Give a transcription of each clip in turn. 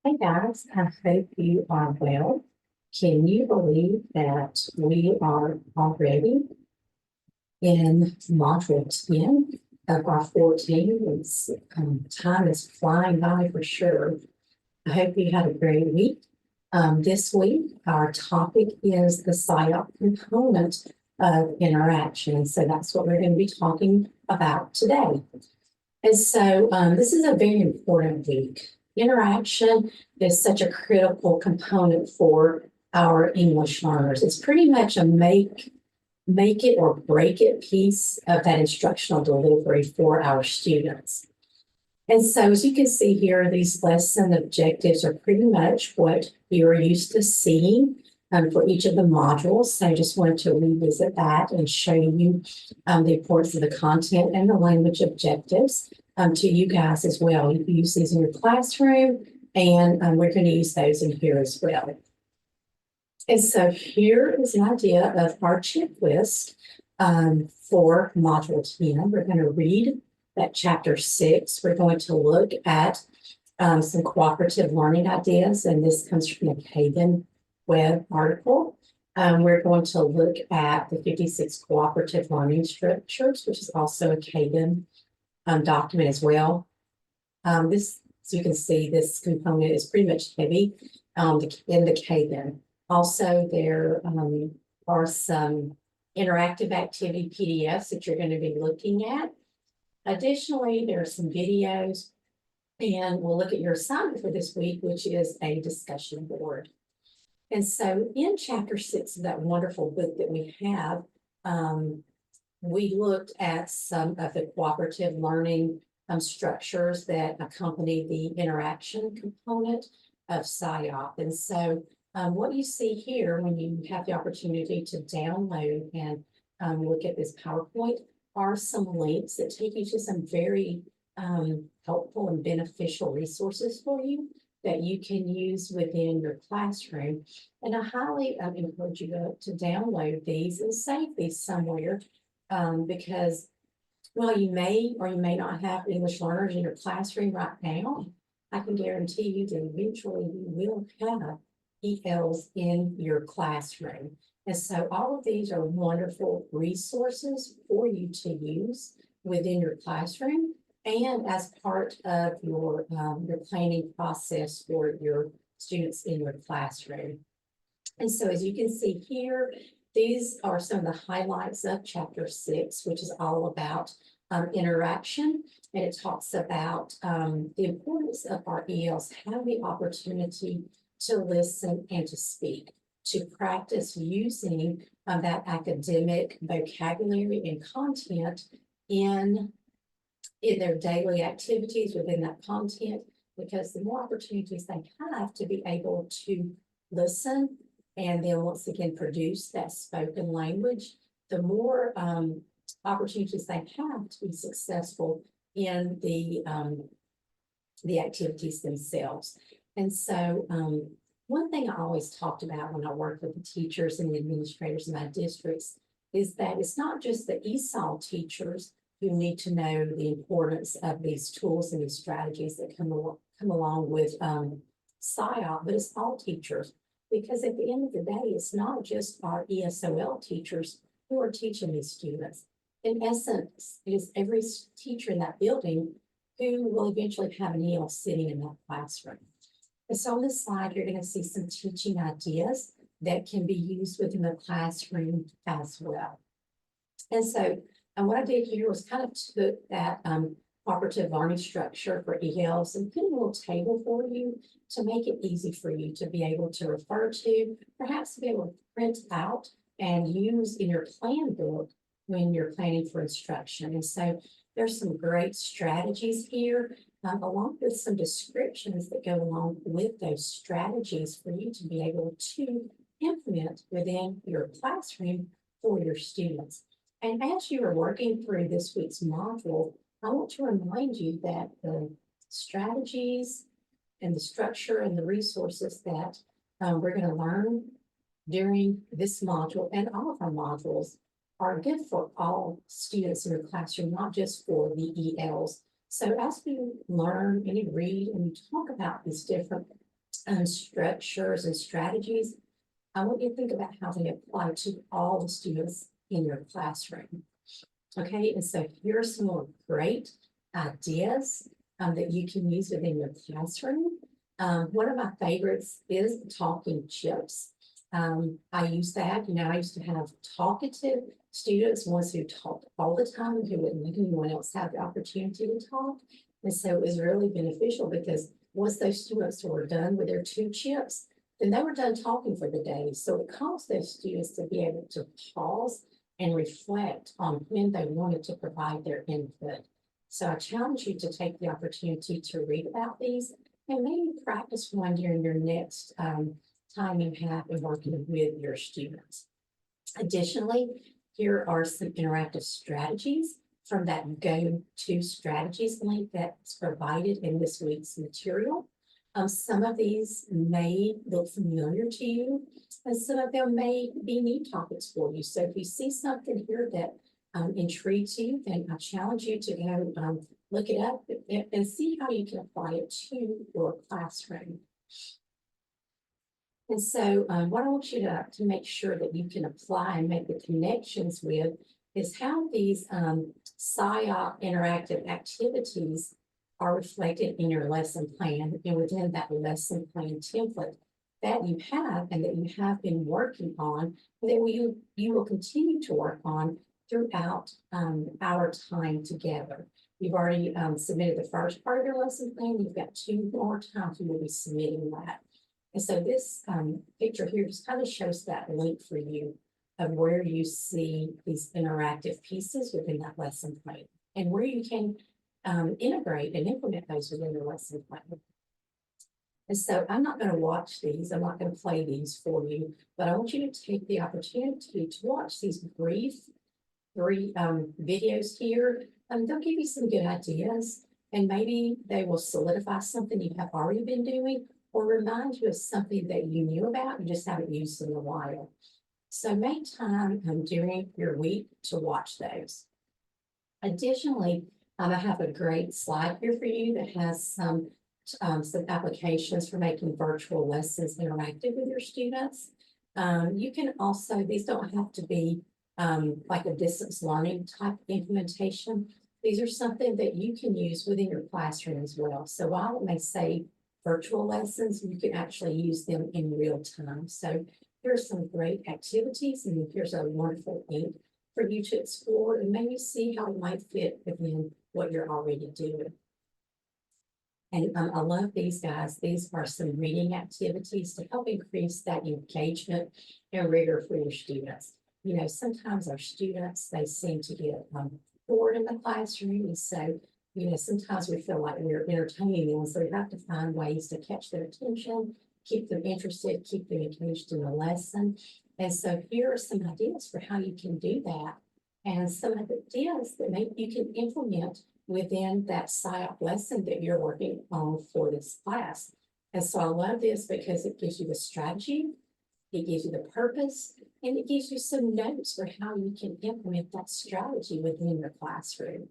Hey guys, I hope you are well. Can you believe that we are already in module 10 of our 14? Time is flying by for sure. I hope you had a great week. This week, our topic is the PSYOP component of interaction. So that's what we're going to be talking about today. And so this is a very important week. Interaction is such a critical component for our English learners. It's pretty much a make it or break it piece of that instructional delivery for our students. And so as you can see here, these lesson objectives are pretty much what you're used to seeing for each of the modules. So I just wanted to revisit that and show you the importance of the content and the language objectives to you guys as well. You can use these in your classroom, and we're going to use those in here as well. And so here is an idea of our checklist for Module 10. We're going to read that Chapter 6. We're going to look at some cooperative learning ideas, and this comes from the Kagan web article. We're going to look at the 56 cooperative learning structures, which is also a Kagan document as well. As you can see, this component is pretty much heavy in the Kagan. Also, there are some interactive activity PDFs that you're going to be looking at. Additionally, there are some videos, and we'll look at your assignment for this week, which is a discussion board. And so in Chapter 6 of that wonderful book that we have, we looked at some of the cooperative learning structures that accompany the interaction component of PSYOP. And so what you see here when you have the opportunity to download and look at this PowerPoint are some links that take you to some very helpful and beneficial resources for you that you can use within your classroom. And I highly encourage you to download these and save these somewhere because while you may or you may not have English learners in your classroom right now, I can guarantee you that eventually you will have ELs in your classroom. And so all of these are wonderful resources for you to use within your classroom and as part of your planning process for your students in your classroom. And so as you can see here, these are some of the highlights of Chapter 6, which is all about interaction. And it talks about the importance of our ELs having the opportunity to listen and to speak, to practice using that academic vocabulary and content in their daily activities within that content, because the more opportunities they have to be able to listen and then once again produce that spoken language, the more opportunities they have to be successful in the activities themselves. And so one thing I always talked about when I worked with the teachers and the administrators in my districts is that it's not just the ESOL teachers who need to know the importance of these tools and these strategies that come along with PSYOP, but it's all teachers. Because at the end of the day, it's not just our ESOL teachers who are teaching these students. In essence, it is every teacher in that building who will eventually have an EL sitting in that classroom. And so on this slide, you're going to see some teaching ideas that can be used within the classroom as well. And so what I did here was kind of took that cooperative learning structure for ELs and put a little table for you to make it easy for you to be able to refer to, perhaps to be able to print out and use in your plan book when you're planning for instruction. And so there's some great strategies here, along with some descriptions that go along with those strategies for you to be able to implement within your classroom for your students. And as you are working through this week's module, I want to remind you that the strategies and the structure and the resources that we're going to learn during this module and all of our modules are good for all students in your classroom, not just for the ELs. So as we learn and read and talk about these different structures and strategies, I want you to think about how they apply to all the students in your classroom. Okay, and so here are some more great ideas that you can use within your classroom. One of my favorites is talking chips. I use that, I used to have talkative students, ones who talked all the time, who wouldn't let anyone else have the opportunity to talk. And so it was really beneficial because once those students were done with their 2 chips, then they were done talking for the day. So it caused those students to be able to pause and reflect on when they wanted to provide their input. So I challenge you to take the opportunity to read about these and maybe practice one during your next time you have in working with your students. Additionally, here are some interactive strategies from that go-to strategies link that's provided in this week's material. Some of these may look familiar to you, and some of them may be new topics for you. So if you see something here that intrigues you, then I challenge you to go look it up and see how you can apply it to your classroom. And so what I want you to make sure that you can apply and make the connections with is how these SIOP interactive activities are reflected in your lesson plan and within that lesson plan template that you have and that you have been working on, that you will continue to work on throughout our time together. You've already submitted the first part of your lesson plan. You've got 2 more times you will be submitting that. And so this picture here just kind of shows that link for you of where you see these interactive pieces within that lesson plan and where you can integrate and implement those within your lesson plan. And so I'm not going to watch these. I'm not going to play these for you, but I want you to take the opportunity to watch these brief 3 videos here. They'll give you some good ideas, and maybe they will solidify something you have already been doing or remind you of something that you knew about and just haven't used in a while. So make time during your week to watch those. Additionally, I have a great slide here for you that has some applications for making virtual lessons interactive with your students. You can also, these don't have to be like a distance learning type implementation. These are something that you can use within your classroom as well. So while it may say virtual lessons, you can actually use them in real time. So here's some great activities, and here's a wonderful link for you to explore and maybe see how it might fit within what you're already doing. And I love these guys. These are some reading activities to help increase that engagement and rigor for your students. Sometimes our students, they seem to get bored in the classroom. And so, sometimes we feel like we're entertaining them. So we have to find ways to catch their attention, keep them interested, keep them engaged in the lesson. And so here are some ideas for how you can do that. And some ideas that maybe you can implement within that SIOP lesson that you're working on for this class. And so I love this because it gives you the strategy, it gives you the purpose, and it gives you some notes for how you can implement that strategy within your classroom.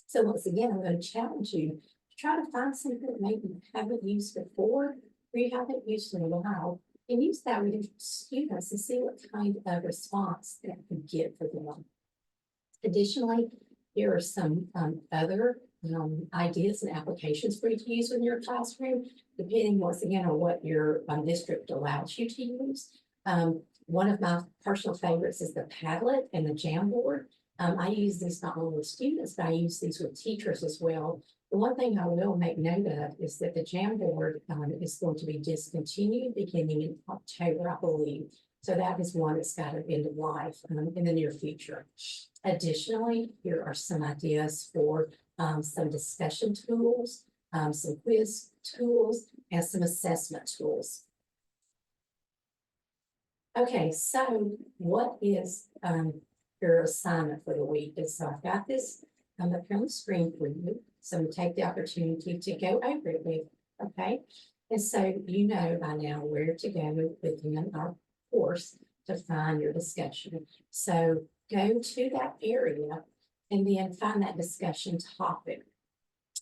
So once again, I'm going to challenge you to try to find something that maybe you haven't used before or you haven't used in a while, and use that with your students and see what kind of response that you get for them. Additionally, here are some other ideas and applications for you to use in your classroom, depending once again on what your district allows you to use. One of my personal favorites is the Padlet and the Jamboard. I use these not only with students, but I use these with teachers as well. The one thing I will make note of is that the Jamboard is going to be discontinued beginning in October, I believe. So that is one that's got an end of life in the near future. Additionally, here are some ideas for some discussion tools, some quiz tools, and some assessment tools. Okay, so what is your assignment for the week? And so I've got this up here on the screen for you. So take the opportunity to go over it with, okay? And so you know by now where to go within our course to find your discussion. So go to that area and then find that discussion topic.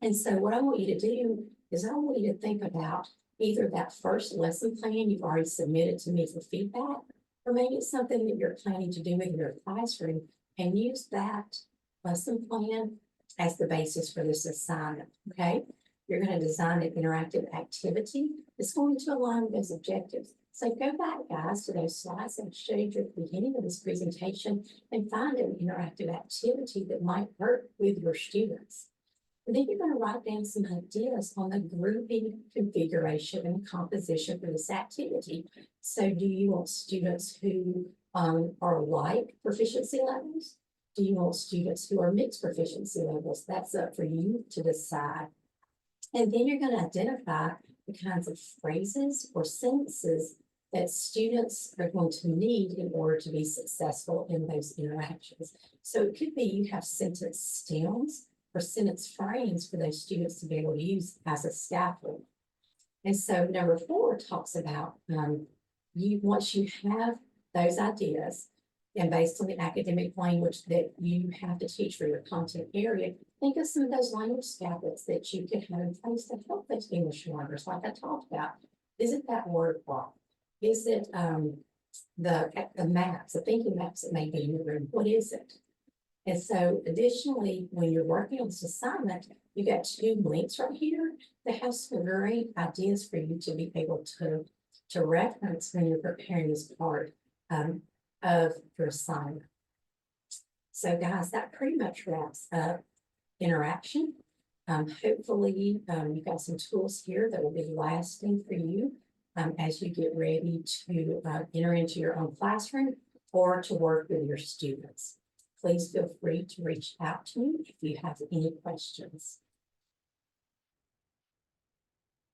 And so what I want you to do is I want you to think about either that first lesson plan you've already submitted to me for feedback, or maybe it's something that you're planning to do in your classroom, and use that lesson plan as the basis for this assignment, okay? You're going to design an interactive activity that's going to align with those objectives. So go back, guys, to those slides that I showed you at the beginning of this presentation and find an interactive activity that might work with your students. And then you're going to write down some ideas on the grouping, configuration, and composition for this activity. So do you want students who are like proficiency levels? Do you want students who are mixed proficiency levels? That's up for you to decide. And then you're going to identify the kinds of phrases or sentences that students are going to need in order to be successful in those interactions. So it could be you have sentence stems or sentence frames for those students to be able to use as a scaffold. And so number 4 talks about once you have those ideas, and based on the academic language that you have to teach for your content area, think of some of those language scaffolds that you could have in place to help those English learners, like I talked about. Is it that word block? Is it the maps, the thinking maps that may be in your room? What is it? And so additionally, when you're working on this assignment, you got 2 links right here that have some great ideas for you to be able to reference when you're preparing this part of your assignment. So guys, that pretty much wraps up interaction. Hopefully you've got some tools here that will be lasting for you as you get ready to enter into your own classroom or to work with your students. Please feel free to reach out to me if you have any questions.